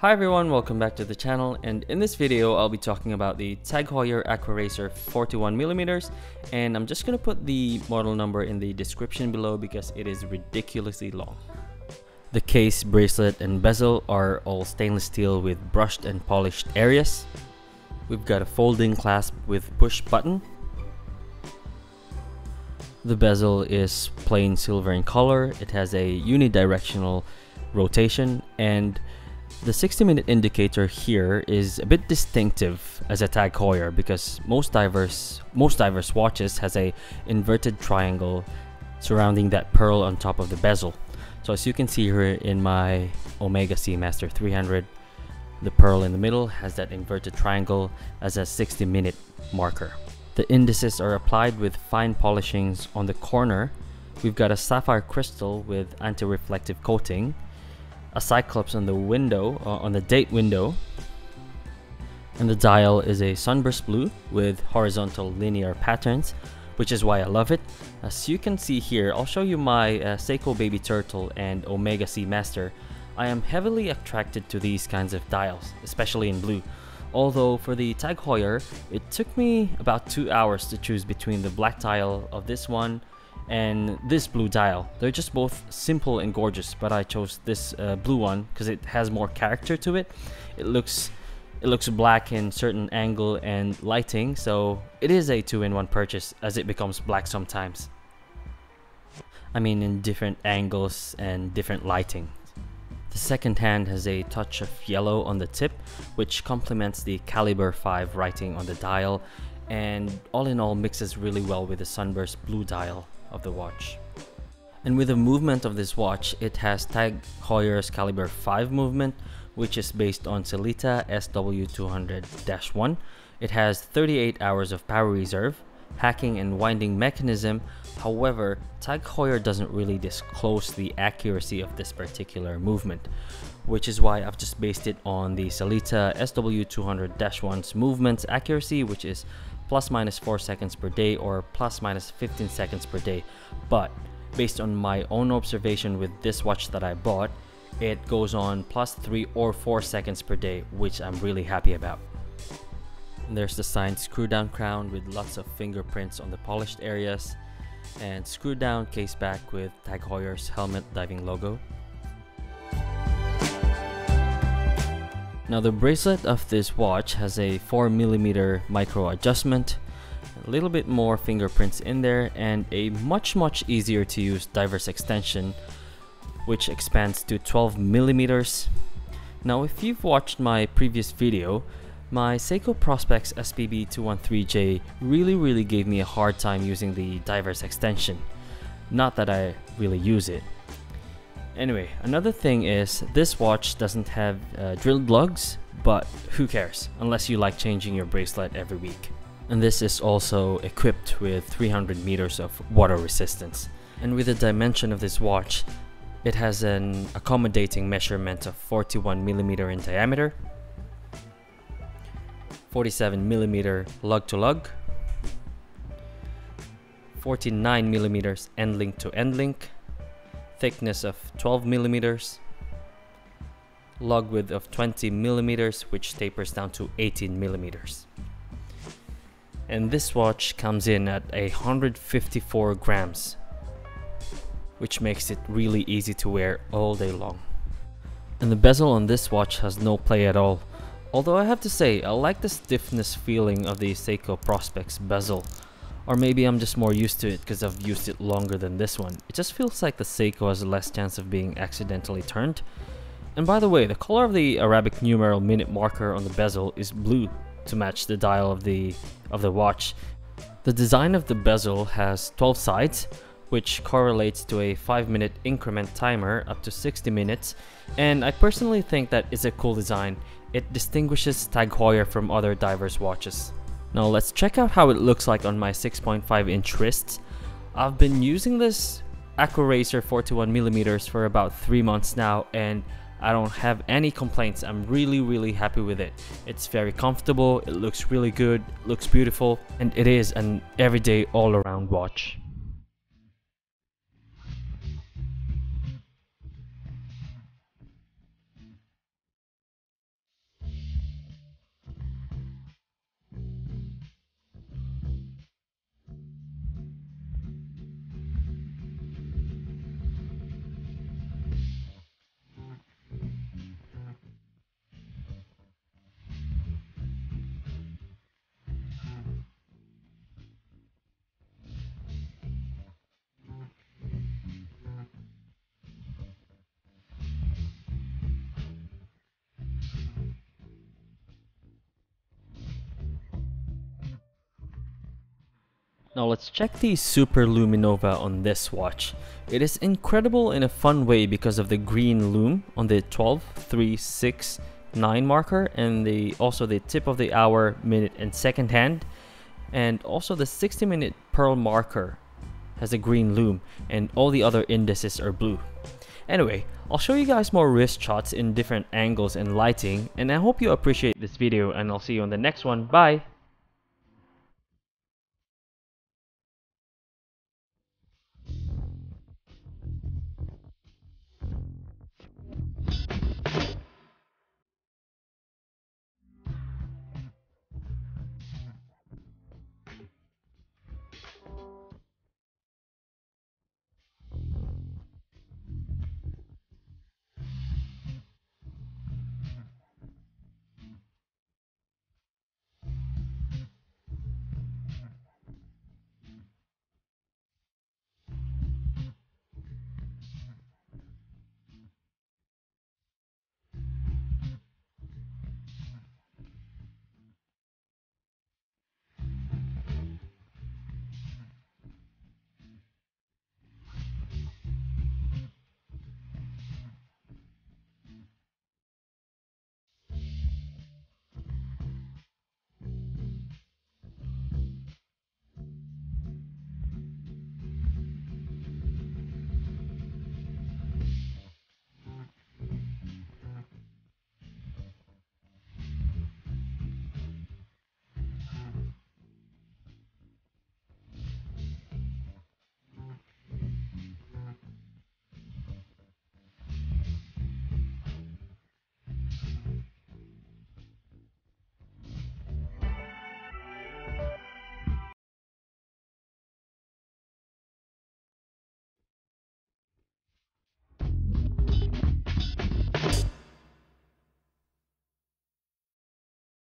Hi everyone, welcome back to the channel, and in this video I'll be talking about the Heuer Aquaracer 41mm, and I'm just gonna put the model number in the description below because it is ridiculously long. The case, bracelet, and bezel are all stainless steel with brushed and polished areas. We've got a folding clasp with push button. The bezel is plain silver in color. It has a unidirectional rotation, and the 60-minute indicator here is a bit distinctive as a Tag Heuer because most divers watches has a inverted triangle surrounding that pearl on top of the bezel. So as you can see here in my Omega Seamaster 300, the pearl in the middle has that inverted triangle as a 60-minute marker. The indices are applied with fine polishings on the corner. We've got a sapphire crystal with anti-reflective coating, a cyclops on the window, on the date window, and the dial is a sunburst blue with horizontal linear patterns, which is why I love it. As you can see here, I'll show you my Seiko Baby Turtle and Omega Seamaster. I am heavily attracted to these kinds of dials, especially in blue. Although for the Tag Heuer, it took me about 2 hours to choose between the black dial of this one and this blue dial. They're just both simple and gorgeous, but I chose this blue one because it has more character to it. It looks black in certain angle and lighting, so it is a two-in-one purchase as it becomes black sometimes. I mean, in different angles and different lighting. The second hand has a touch of yellow on the tip, which complements the caliber 5 writing on the dial, and all in all mixes really well with the sunburst blue dial of the watch. And with the movement of this watch, it has Tag Heuer's caliber 5 movement, which is based on Sellita SW200-1. It has 38 hours of power reserve, hacking and winding mechanism. However, Tag Heuer doesn't really disclose the accuracy of this particular movement, which is why I've just based it on the Sellita SW200-1's movement accuracy, which is plus minus 4 seconds per day or plus minus 15 seconds per day. But based on my own observation with this watch that I bought, it goes on plus 3 or 4 seconds per day, which I'm really happy about. And there's the signed screw down crown with lots of fingerprints on the polished areas, and screw down case back with Tag Heuer's helmet diving logo. Now the bracelet of this watch has a 4mm micro adjustment, a little bit more fingerprints in there, and a much easier to use diver's extension, which expands to 12mm. Now if you've watched my previous video, my Seiko Prospex SPB213J really gave me a hard time using the diver's extension. Not that I really use it. Anyway, another thing is this watch doesn't have drilled lugs, but who cares unless you like changing your bracelet every week. And this is also equipped with 300 meters of water resistance. And with the dimension of this watch, it has an accommodating measurement of 41mm in diameter, 47mm lug to lug, 49mm end link to end link, thickness of 12mm, lug width of 20mm, which tapers down to 18mm. And this watch comes in at 154 grams, which makes it really easy to wear all day long. And the bezel on this watch has no play at all. Although I have to say, I like the stiffness feeling of the Seiko Prospex bezel. Or maybe I'm just more used to it because I've used it longer than this one. It just feels like the Seiko has less chance of being accidentally turned. And by the way, the color of the Arabic numeral minute marker on the bezel is blue to match the dial of the watch. The design of the bezel has 12 sides, which correlates to a 5-minute increment timer up to 60 minutes, and I personally think that is a cool design. It distinguishes Tag Heuer from other divers' watches. Now let's check out how it looks like on my 6.5-inch wrists. I've been using this Aquaracer 41mm for about 3 months now, and I don't have any complaints. I'm really happy with it. It's very comfortable, it looks really good, looks beautiful, and it is an everyday all-around watch. Now let's check the Super Luminova on this watch. It is incredible in a fun way because of the green lume on the 12, 3, 6, 9 marker, and also the tip of the hour, minute, and second hand. And also the 60-minute pearl marker has a green lume, and all the other indices are blue. Anyway, I'll show you guys more wrist shots in different angles and lighting, and I hope you appreciate this video, and I'll see you on the next one. Bye!